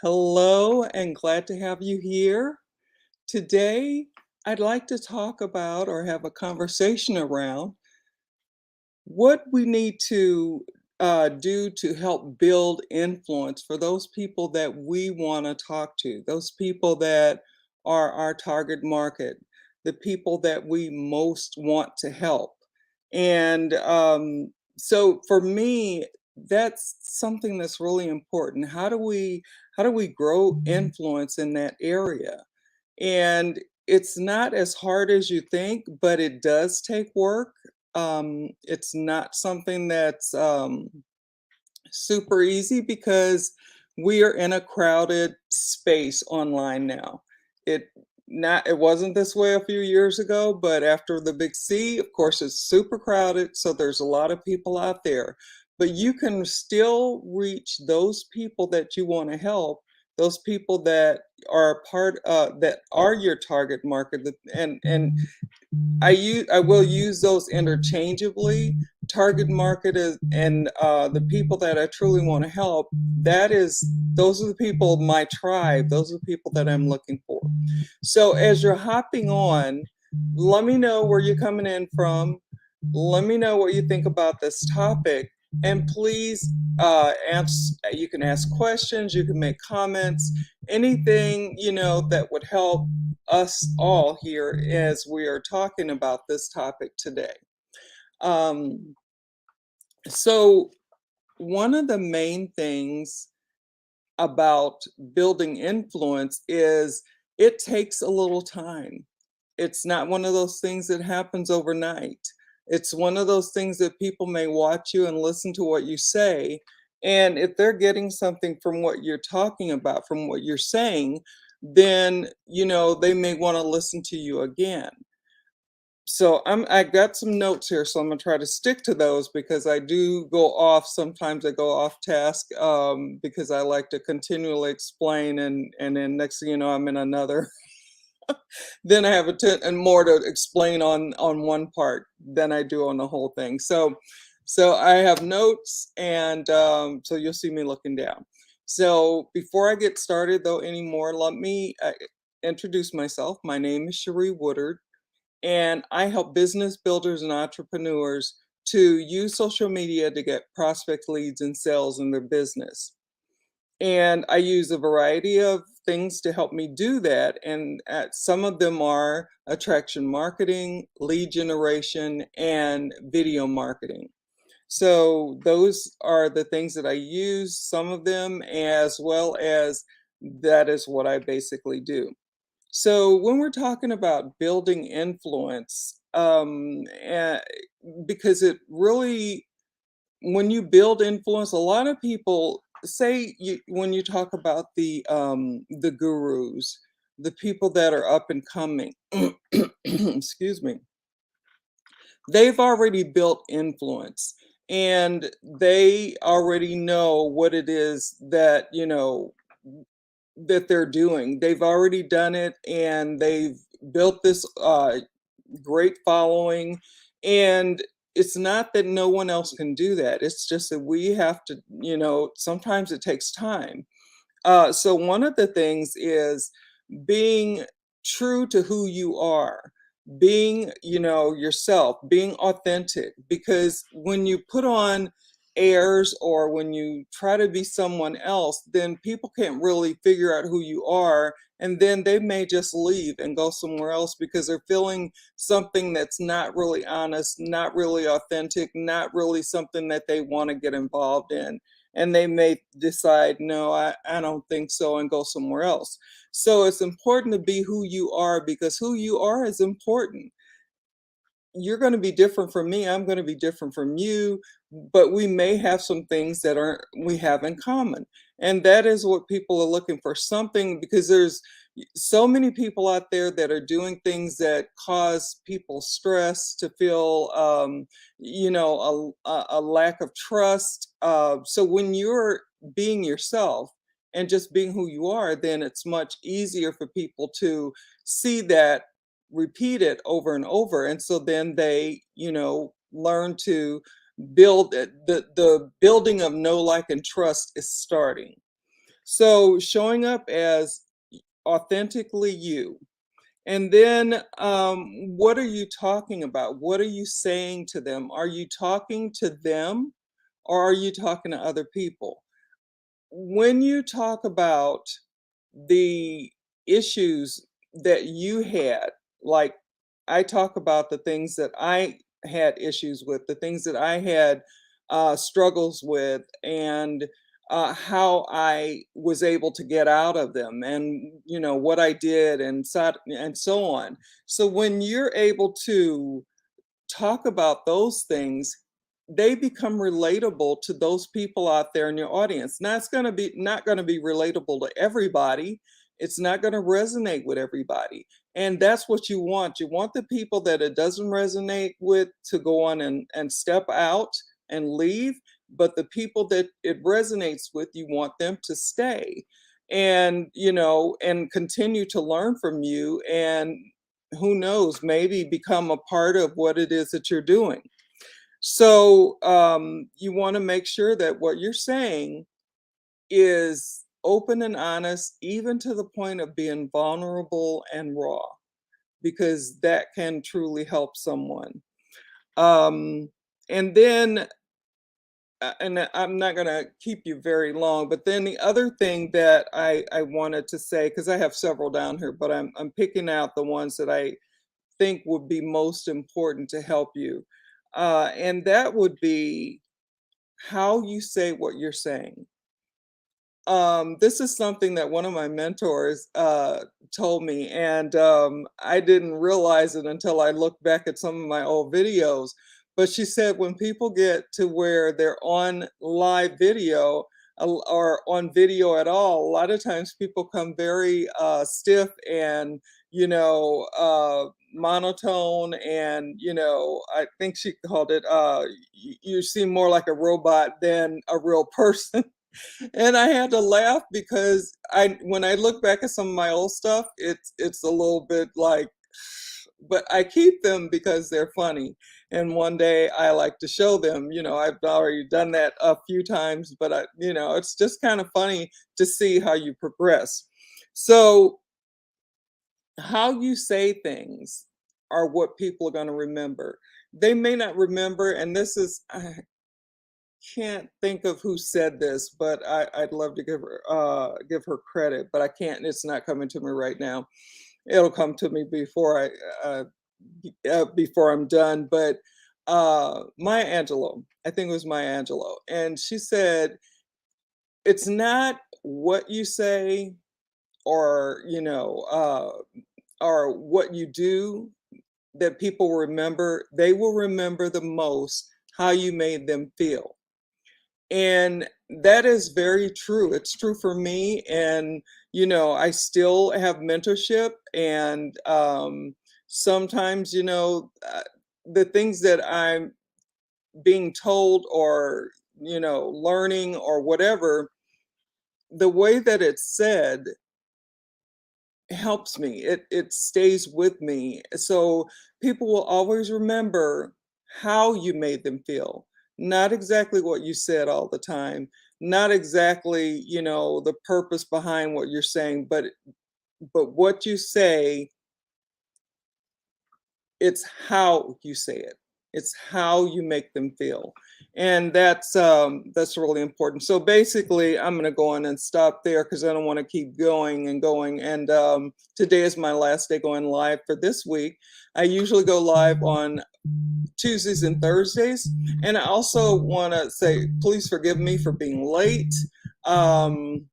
Hello, and glad to have you here. Today, I'd like to talk about or have a conversation around what we need to do to help build influence for those people that we want to talk to, those people that are our target market, the people that we most want to help. And so for me, that's something that's really important. How do we grow influence in that area? And it's not as hard as you think, but it does take work. It's not something that's super easy because we are in a crowded space online now. It it wasn't this way a few years ago, but after the big C, of course, it's super crowded, so there's a lot of people out there. But you can still reach those people that you want to help, those people that are part that are your target market, and I will use those interchangeably. Target market is and the people that I truly want to help. Those are the people, my tribe. Those are the people that I'm looking for. So as you're hopping on, let me know where you're coming in from. Let me know what you think about this topic, and please you can ask questions, you can make comments, anything that would help us all here as we are talking about this topic today. Um, so, one of the main things about building influence is it takes a little time. It's not one of those things that happens overnight. It's one of those things that people may watch you and listen to what you say. And if they're getting something from what you're talking about, from what you're saying, then, they may want to listen to you again. So I got some notes here, so I'm gonna try to stick to those because I do go off. Sometimes I go off task because I like to continually explain, and then next thing you know, I'm in another. Then I have and more to explain on one part than I do on the whole thing. So I have notes, and so you'll see me looking down. So before I get started though anymore, let me introduce myself. My name is Cherie Woodard, and I help business builders and entrepreneurs to use social media to get prospect leads and sales in their business. And I use a variety of things to help me do that. And some of them are attraction marketing, lead generation, and video marketing. So those are the things that I use, some of them, as well as that is what I basically do. So when we're talking about building influence, because it really, when you build influence, a lot of people say when you talk about the gurus, the people that are up and coming, excuse me, they've already built influence, and they already know what it is that they're doing. They've already done it, and they've built this great following. And it's not that no one else can do that. It's just that we have to, sometimes it takes time. So one of the things is being true to who you are, being, yourself, being authentic. Because when you put on airs or when you try to be someone else, then people can't really figure out who you are. And then they may just leave and go somewhere else because they're feeling something that's not really honest, not really authentic, not really something that they want to get involved in, and they may decide, no, I don't think so, and go somewhere else. So it's important to be who you are, because who you are is important. You're going to be different from me, I'm going to be different from you, but we may have some things that aren't we have in common. And that is what people are looking for, something, because there's so many people out there that are doing things that cause people stress, to feel a lack of trust. So when you're being yourself and just being who you are, then it's much easier for people to see that, repeat it over and over. And so then they, learn to build it. The building of know, like, and trust is starting. So showing up as authentically you. And then, what are you talking about? What are you saying to them? Are you talking to them or are you talking to other people? When you talk about the issues that you had, like I talk about the things that I had issues with, the things that I had struggles with, and how I was able to get out of them, and what I did, and so on. So when you're able to talk about those things, they become relatable to those people out there in your audience. Now it's going to be not going to be relatable to everybody. It's not going to resonate with everybody. And that's what you want. You want the people that it doesn't resonate with to go on and step out and leave. But the people that it resonates with, you want them to stay and, and continue to learn from you. And who knows, maybe become a part of what it is that you're doing. So you want to make sure that what you're saying is open and honest, even to the point of being vulnerable and raw, because that can truly help someone. Um, and then, I'm not going to keep you very long, but then the other thing that I wanted to say, because I have several down here, but I'm picking out the ones that I think would be most important to help you. And that would be how you say what you're saying. This is something that one of my mentors told me, and I didn't realize it until I looked back at some of my old videos. But she said when people get to where they're on live video or on video at all, a lot of times people come very stiff and monotone, and I think she called it you seem more like a robot than a real person. And I had to laugh because when I look back at some of my old stuff, it's a little bit like, but I keep them because they're funny. And one day I like to show them, I've already done that a few times, but it's just kind of funny to see how you progress. So how you say things are what people are going to remember. They may not remember, and this is, I can't think of who said this, but I'd love to give her credit, but I can't. It's not coming to me right now. It'll come to me before I'm done. But Maya Angelou, I think it was Maya Angelou, and she said, "It's not what you say, or or what you do that people remember. They will remember the most how you made them feel." And that is very true. It's true for me. And, I still have mentorship. And sometimes, the things that I'm being told or, learning or whatever, the way that it's said helps me. It stays with me. So people will always remember how you made them feel, not exactly what you said all the time, not exactly, the purpose behind what you're saying, but what you say, it's how you say it. It's how you make them feel. And that's really important. So basically, I'm going to go on and stop there because I don't want to keep going and going. And today is my last day going live for this week. I usually go live on Tuesdays and Thursdays. And I also want to say, please forgive me for being late. Um,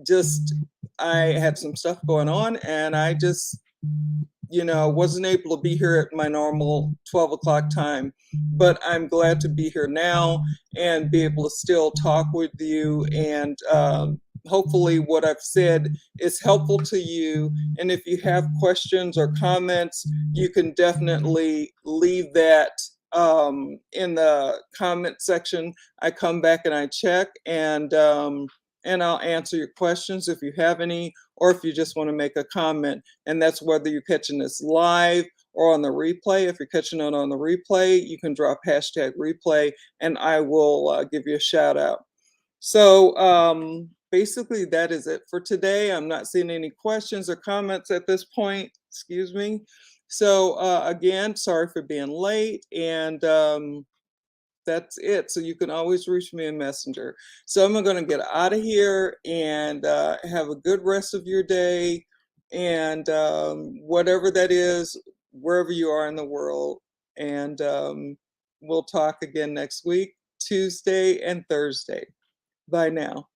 just I had some stuff going on, and I just wasn't able to be here at my normal 12 o'clock time, but I'm glad to be here now and be able to still talk with you. And hopefully, what I've said is helpful to you. And if you have questions or comments, you can definitely leave that in the comment section. I come back and I check, and I'll answer your questions if you have any, or if you just want to make a comment. And that's whether you're catching this live or on the replay. If you're catching it on the replay, you can drop hashtag replay and I will give you a shout out. So basically that is it for today. I'm not seeing any questions or comments at this point. Excuse me. So again, sorry for being late, and that's it. So you can always reach me in Messenger. So I'm going to get out of here and have a good rest of your day, and whatever that is, wherever you are in the world. And we'll talk again next week, Tuesday and Thursday. Bye now.